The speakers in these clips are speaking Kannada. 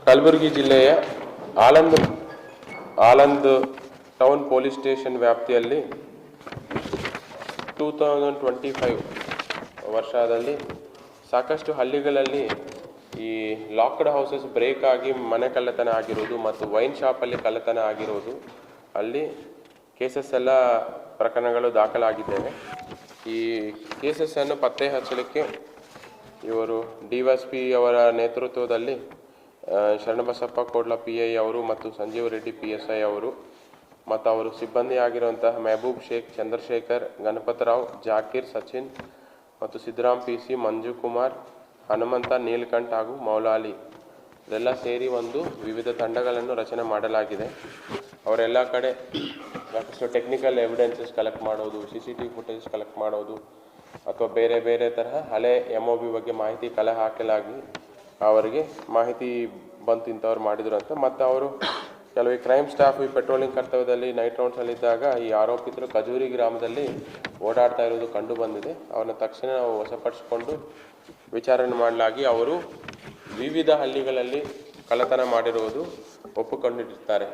ಕಲಬುರಗಿ ಜಿಲ್ಲೆಯ Aland Aland town police station ವ್ಯಾಪ್ತಿಯಲ್ಲಿ 2025 ವರ್ಷದಲ್ಲಿ ಸಾಕಷ್ಟು ಹಳ್ಳಿಗಳಲ್ಲಿ ಈ ಲಾಕ್ಡ್ ಹೌಸಸ್ ಬ್ರೇಕ್ ಆಗಿ ಮನೆ ಕಳ್ಳತನ ಆಗಿರೋದು ಮತ್ತು ವೈನ್ ಶಾಪಲ್ಲಿ ಕಳ್ಳತನ ಆಗಿರೋದು ಅಲ್ಲಿ ಕೇಸಸ್ ಎಲ್ಲ ಪ್ರಕರಣಗಳು ದಾಖಲಾಗಿದ್ದೇವೆ. ಈ ಕೇಸಸ್ಸನ್ನು ಪತ್ತೆ ಹಚ್ಚಲಿಕ್ಕೆ ಇವರು DSP ಅವರ ನೇತೃತ್ವದಲ್ಲಿ ಶರಣಬಸಪ್ಪ ಕೋಡ್ಲ PI ಅವರು ಮತ್ತು ಸಂಜೀವ್ ರೆಡ್ಡಿ PSI ಅವರು ಮತ್ತು ಅವರು ಸಿಬ್ಬಂದಿ ಆಗಿರುವಂತಹ ಮೆಹಬೂಬ್ ಶೇಖ್, ಚಂದ್ರಶೇಖರ್, ಗಣಪತರಾವ್, ಜಾಕೀರ್, ಸಚಿನ್ ಮತ್ತು ಸಿದ್ದರಾಮ್ PC, ಮಂಜು ಕುಮಾರ್, ಹನುಮಂತ, ನೀಲಕಂಠ್ ಹಾಗೂ ಮೌಲಾಲಿ ಇದೆಲ್ಲ ಸೇರಿ ಒಂದು ವಿವಿಧ ತಂಡಗಳನ್ನು ರಚನೆ ಮಾಡಲಾಗಿದೆ. ಅವರೆಲ್ಲ ಕಡೆ ಸಾಕಷ್ಟು ಟೆಕ್ನಿಕಲ್ ಎವಿಡೆನ್ಸಸ್ ಕಲೆಕ್ಟ್ ಮಾಡೋದು, CCTV ಫುಟೇಜ್ ಕಲೆಕ್ಟ್ ಮಾಡೋದು ಅಥವಾ ಬೇರೆ ಬೇರೆ ತರಹ ಹಳೆ MOB ಬಗ್ಗೆ ಮಾಹಿತಿ ಕಲೆ ಹಾಕಲಾಗಿ ಅವರಿಗೆ ಮಾಹಿತಿ ಬಂತು ಇಂಥವ್ರು ಮಾಡಿದ್ರು ಅಂತ. ಮತ್ತು ಅವರು ಕೆಲವು ಕ್ರೈಮ್ ಸ್ಟಾಫ್ ಈ ಪೆಟ್ರೋಲಿಂಗ್ ಕರ್ತವ್ಯದಲ್ಲಿ ನೈಟ್ ರೌಂಡ್ಸಲ್ಲಿದ್ದಾಗ ಈ ಆರೋಪಿತರು ಖಜೂರಿ ಗ್ರಾಮದಲ್ಲಿ ಓಡಾಡ್ತಾ ಇರೋದು ಕಂಡು ಬಂದಿದೆ. ಅವರನ್ನ ತಕ್ಷಣ ನಾವು ವಶಪಡಿಸಿಕೊಂಡು ವಿಚಾರಣೆ ಮಾಡಲಾಗಿ ಅವರು ವಿವಿಧ ಹಳ್ಳಿಗಳಲ್ಲಿ ಕಳ್ಳತನ ಮಾಡಿರುವುದು ಒಪ್ಪಿಕೊಂಡಿರುತ್ತಾರೆ.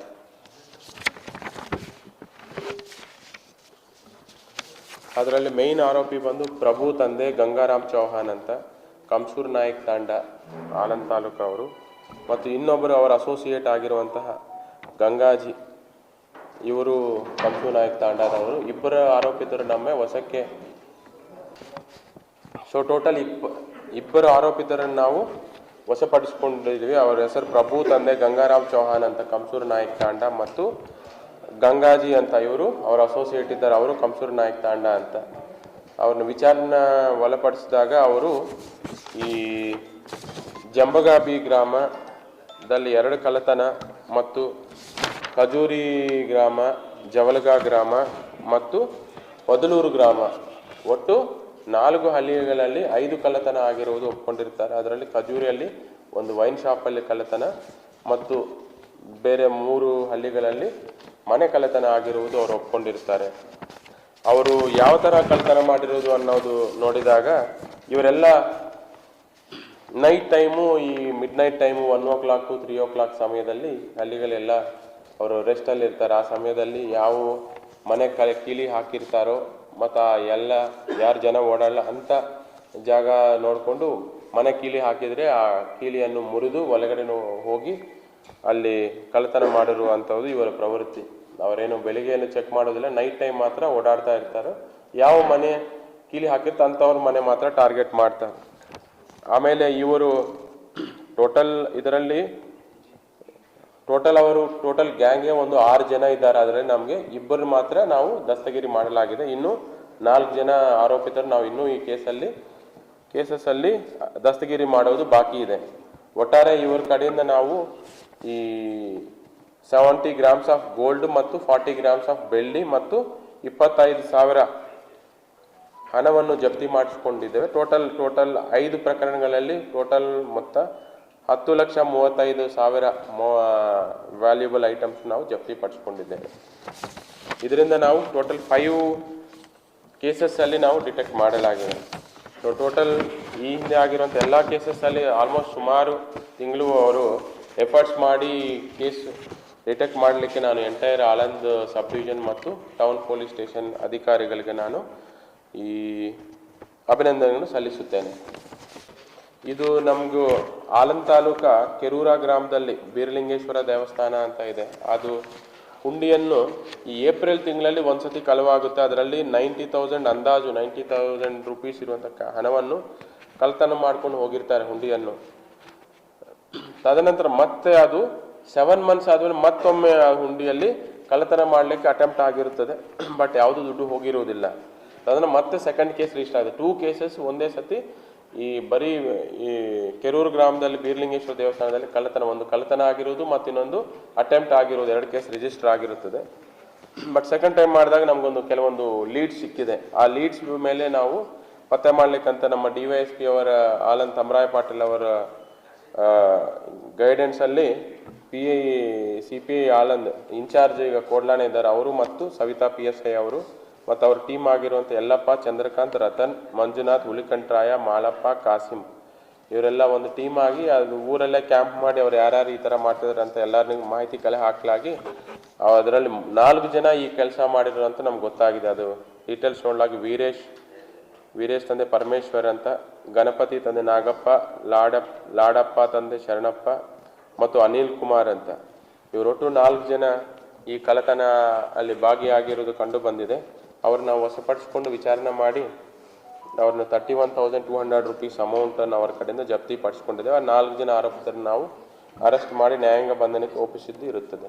ಅದರಲ್ಲಿ ಮೇಯ್ನ್ ಆರೋಪಿ ಬಂದು ಪ್ರಭು ತಂದೆ ಗಂಗಾರಾಮ್ ಚೌಹಾನ್ ಅಂತ, ಕಮ್ಸೂರ್ ನಾಯಕ್ ತಾಂಡ, ಆನಂದ್ ತಾಲೂಕು ಅವರು, ಮತ್ತು ಇನ್ನೊಬ್ಬರು ಅವರ ಅಸೋಸಿಯೇಟ್ ಆಗಿರುವಂತಹ ಗಂಗಾಜಿ, ಇವರು ಕಮ್ಸೂರ್ ನಾಯಕ್ ತಾಂಡದವರು. ಇಬ್ಬರ ಆರೋಪಿತರು ನಮ್ಮ ವಶಕ್ಕೆ. ಸೊ ಟೋಟಲ್ ಇಬ್ಬರು ಆರೋಪಿತರನ್ನು ನಾವು ವಶಪಡಿಸಿಕೊಂಡಿದ್ದೀವಿ. ಅವರ ಹೆಸರು ಪ್ರಭು ತಂದೆ ಗಂಗಾರಾಮ್ ಚೌಹಾನ್ ಅಂತ, ಕಮ್ಸೂರ್ ನಾಯಕ್ ತಾಂಡ, ಮತ್ತು ಗಂಗಾಜಿ ಅಂತ ಇವರು ಅವರ ಅಸೋಸಿಯೇಟ್ ಇದ್ದಾರೆ, ಅವರು ಕಮ್ಸೂರ್ ನಾಯಕ್ ತಾಂಡ ಅಂತ. ಅವ್ರನ್ನ ವಿಚಾರಣೆ ಒಳಪಡಿಸಿದಾಗ ಅವರು ಈ ಜಂಬಗಾಬಿ ಗ್ರಾಮದಲ್ಲಿ 2 ಕಳ್ಳತನ ಮತ್ತು ಖಜೂರಿ ಗ್ರಾಮ, ಜವಲ್ಗಾ ಗ್ರಾಮ ಮತ್ತು ಹೊದಲೂರು ಗ್ರಾಮ, ಒಟ್ಟು 4 ಹಳ್ಳಿಗಳಲ್ಲಿ 5 ಕಳ್ಳತನ ಆಗಿರುವುದು ಒಪ್ಕೊಂಡಿರ್ತಾರೆ. ಅದರಲ್ಲಿ ಖಜೂರಿಯಲ್ಲಿ ಒಂದು ವೈನ್ ಶಾಪಲ್ಲಿ ಕಳ್ಳತನ ಮತ್ತು ಬೇರೆ 3 ಹಳ್ಳಿಗಳಲ್ಲಿ ಮನೆ ಕಳ್ಳತನ ಆಗಿರುವುದು ಅವರು ಒಪ್ಕೊಂಡಿರ್ತಾರೆ. ಅವರು ಯಾವ ಥರ ಕಳ್ಳತನ ಮಾಡಿರೋದು ಅನ್ನೋದು ನೋಡಿದಾಗ ಇವರೆಲ್ಲ ನೈಟ್ ಟೈಮು, ಈ mid night time 1 o'clock 3 o'clock ಸಮಯದಲ್ಲಿ ಹಳ್ಳಿಗಳೆಲ್ಲ ಅವರು ರೆಸ್ಟಲ್ಲಿ ಇರ್ತಾರೆ. ಆ ಸಮಯದಲ್ಲಿ ಯಾವ ಮನೆ ಕೀಲಿ ಹಾಕಿರ್ತಾರೋ ಮತ್ತು ಎಲ್ಲ ಯಾರು ಜನ ಓಡಾಡಲ್ಲ ಅಂಥ ಜಾಗ ನೋಡಿಕೊಂಡು ಮನೆ ಕೀಲಿ ಹಾಕಿದರೆ ಆ ಕೀಲಿಯನ್ನು ಮುರಿದು ಒಳಗಡೆ ಹೋಗಿ ಅಲ್ಲಿ ಕಳ್ಳತನ ಮಾಡಿರುವಂಥದ್ದು ಇವರ ಪ್ರವೃತ್ತಿ. ಅವರೇನು ಬೆಳಿಗ್ಗೆಯನ್ನು ಚೆಕ್ ಮಾಡೋದಿಲ್ಲ, ನೈಟ್ ಟೈಮ್ ಮಾತ್ರ ಓಡಾಡ್ತಾ ಇರ್ತಾರೆ. ಯಾವ ಮನೆ ಕೀಲಿ ಹಾಕಿರ್ತಾರೆ ಅಂಥವ್ರ ಮನೆ ಮಾತ್ರ ಟಾರ್ಗೆಟ್ ಮಾಡ್ತಾರೆ. ಆಮೇಲೆ ಇವರು ಟೋಟಲ್ ಗ್ಯಾಂಗ್ಗೆ ಒಂದು 6 ಜನ ಇದ್ದಾರೆ. ಅದರಲ್ಲಿ ನಮಗೆ ಇಬ್ಬರು ಮಾತ್ರ ನಾವು ದಸ್ತಗಿರಿ ಮಾಡಲಾಗಿದೆ. ಇನ್ನು 4 ಜನ ಆರೋಪಿತರು ನಾವು ಇನ್ನೂ ಈ ಕೇಸಸ್ಸಲ್ಲಿ ದಸ್ತಗಿರಿ ಮಾಡೋದು ಬಾಕಿ ಇದೆ. ಒಟ್ಟಾರೆ ಇವರ ಕಡೆಯಿಂದ ನಾವು ಈ 70 grams ಆಫ್ ಗೋಲ್ಡ್ ಮತ್ತು 40 grams ಆಫ್ ಬೆಳ್ಳಿ ಮತ್ತು 25,000 ಹಣವನ್ನು ಜಪ್ತಿ ಮಾಡಿಸಿಕೊಂಡಿದ್ದೇವೆ. ಟೋಟಲ್ 5 ಪ್ರಕರಣಗಳಲ್ಲಿ ಟೋಟಲ್ ಮೊತ್ತ 10,35,000 ವ್ಯಾಲ್ಯೂಬಲ್ ಐಟಮ್ಸ್ ನಾವು ಜಪ್ತಿ ಪಡಿಸ್ಕೊಂಡಿದ್ದೇವೆ. ಇದರಿಂದ ನಾವು ಟೋಟಲ್ 5 ಕೇಸಸ್ಸಲ್ಲಿ ನಾವು ಡಿಟೆಕ್ಟ್ ಮಾಡಲಾಗಿದೆ. ಸೊ ಟೋಟಲ್ ಈ ಹಿಂದೆ ಆಗಿರುವಂಥ ಎಲ್ಲ ಕೇಸಸ್ಸಲ್ಲಿ ಆಲ್ಮೋಸ್ಟ್ ಸುಮಾರು ತಿಂಗಳು ಅವರು ಎಫರ್ಟ್ಸ್ ಮಾಡಿ ಕೇಸ್ ಡಿಟೆಕ್ಟ್ ಮಾಡಲಿಕ್ಕೆ ನಾನು ಎಂಟೈರ್ ಆಳಂದ್ ಸಬ್ ಡಿವಿಷನ್ ಮತ್ತು ಟೌನ್ ಪೊಲೀಸ್ ಸ್ಟೇಷನ್ ಅಧಿಕಾರಿಗಳಿಗೆ ನಾನು ಈ ಅಭಿನಂದನೆಯನ್ನು ಸಲ್ಲಿಸುತ್ತೇನೆ. ಇದು ನಮಗೂ ಆಳಂದ್ ತಾಲೂಕಾ ಕೆರೂರ ಗ್ರಾಮದಲ್ಲಿ ಬೀರಲಿಂಗೇಶ್ವರ ದೇವಸ್ಥಾನ ಅಂತ ಇದೆ. ಅದು ಹುಂಡಿಯನ್ನು ಈ ಏಪ್ರಿಲ್ ತಿಂಗಳಲ್ಲಿ ಒಂದ್ಸತಿ ಕಳವಾಗುತ್ತೆ. ಅದರಲ್ಲಿ 90,000 ಅಂದಾಜು 90,000 ರೂಪೀಸ್ ಇರುವಂಥ ಹಣವನ್ನು ಕಳ್ಳತನ ಮಾಡ್ಕೊಂಡು ಹೋಗಿರ್ತಾರೆ ಹುಂಡಿಯನ್ನು. ತದನಂತರ ಮತ್ತೆ ಅದು 7 months ಆದಮೇಲೆ ಮತ್ತೊಮ್ಮೆ ಆ ಹುಂಡಿಯಲ್ಲಿ ಕಳ್ಳತನ ಮಾಡಲಿಕ್ಕೆ ಅಟೆಂಪ್ಟ್ ಆಗಿರುತ್ತದೆ, ಬಟ್ ಯಾವುದು ದುಡ್ಡು ಹೋಗಿರುವುದಿಲ್ಲ. ಅದನ್ನು ಮತ್ತೆ ಸೆಕೆಂಡ್ ಕೇಸ್ ರಿಜಿಸ್ಟರ್ ಆಗಿದೆ. 2 ಕೇಸಸ್ ಒಂದೇ ಸತಿ ಈ ಬರೀ ಈ ಕೆರೂರು ಗ್ರಾಮದಲ್ಲಿ ಬೀರಲಿಂಗೇಶ್ವರ ದೇವಸ್ಥಾನದಲ್ಲಿ ಒಂದು ಕಳ್ಳತನ ಆಗಿರೋದು ಮತ್ತು ಇನ್ನೊಂದು ಅಟೆಂಪ್ಟ್ ಆಗಿರೋದು 2 ಕೇಸ್ ರಿಜಿಸ್ಟರ್ ಆಗಿರುತ್ತದೆ. ಬಟ್ ಸೆಕೆಂಡ್ ಟೈಮ್ ಮಾಡಿದಾಗ ನಮಗೊಂದು ಕೆಲವೊಂದು ಲೀಡ್ಸ್ ಸಿಕ್ಕಿದೆ. ಆ ಲೀಡ್ಸ್ ಮೇಲೆ ನಾವು ಪತ್ತೆ ಮಾಡಲಿಕ್ಕಂತ ನಮ್ಮ DYSP ಅವರ ಆನಂದ್ ತಮರಾಯ ಪಾಟೀಲ್ ಅವರ ಗೈಡೆನ್ಸಲ್ಲಿ PI CPI ಆಳಂದ್ ಇನ್ಚಾರ್ಜ್ ಈಗ ಕೋಡ್ಲಾನೆ ಇದ್ದಾರೆ, ಅವರು ಮತ್ತು ಸವಿತಾ PSI ಅವರು ಮತ್ತು ಅವ್ರ ಟೀಮ್ ಆಗಿರುವಂಥ ಯಲ್ಲಪ್ಪ, ಚಂದ್ರಕಾಂತ್, ರತನ್, ಮಂಜುನಾಥ್, ಹುಲಿಕಂಠರಾಯ, ಮಾಲಪ್ಪ, ಕಾಸಿಂ ಇವರೆಲ್ಲ ಒಂದು ಟೀಮ್ ಆಗಿ ಅದು ಊರಲ್ಲೇ ಕ್ಯಾಂಪ್ ಮಾಡಿ ಅವ್ರು ಯಾರ್ಯಾರು ಈ ಥರ ಮಾಡ್ತಿದ್ದಾರೆ ಅಂತ ಎಲ್ಲರಿಗೂ ಮಾಹಿತಿ ಕಲೆ ಹಾಕಲಾಗಿ ಅದರಲ್ಲಿ 4 ಜನ ಈ ಕೆಲಸ ಮಾಡಿದ್ರು ಅಂತ ನಮ್ಗೆ ಗೊತ್ತಾಗಿದೆ. ಅದು ಡೀಟೇಲ್ಸ್ ನೋಡಲಾಗಿ ವೀರೇಶ್ ತಂದೆ ಪರಮೇಶ್ವರ್ ಅಂತ, ಗಣಪತಿ ತಂದೆ ನಾಗಪ್ಪ, ಲಾಡಪ್ಪ ತಂದೆ ಶರಣಪ್ಪ ಮತ್ತು ಅನಿಲ್ ಕುಮಾರ್ ಅಂತ. ಇವರೊಟ್ಟು 4 ಜನ ಈ ಕಳ್ಳತನ ಅಲ್ಲಿ ಭಾಗಿಯಾಗಿರೋದು ಕಂಡು ಬಂದಿದೆ. ಅವ್ರನ್ನ ವಶಪಡಿಸಿಕೊಂಡು ವಿಚಾರಣೆ ಮಾಡಿ ಅವ್ರನ್ನ 31,200 rupees ಅಮೌಂಟನ್ನು ಅವರ ಕಡೆಯಿಂದ ಜಪ್ತಿ ಪಡಿಸ್ಕೊಂಡಿದ್ದೇವೆ. ಆ 4 ಜನ ಆರೋಪಿತರನ್ನು ನಾವು ಅರೆಸ್ಟ್ ಮಾಡಿ ನ್ಯಾಯಾಂಗ ಬಂಧನಕ್ಕೆ ಒಪ್ಪಿಸಿದ್ದು ಇರುತ್ತದೆ.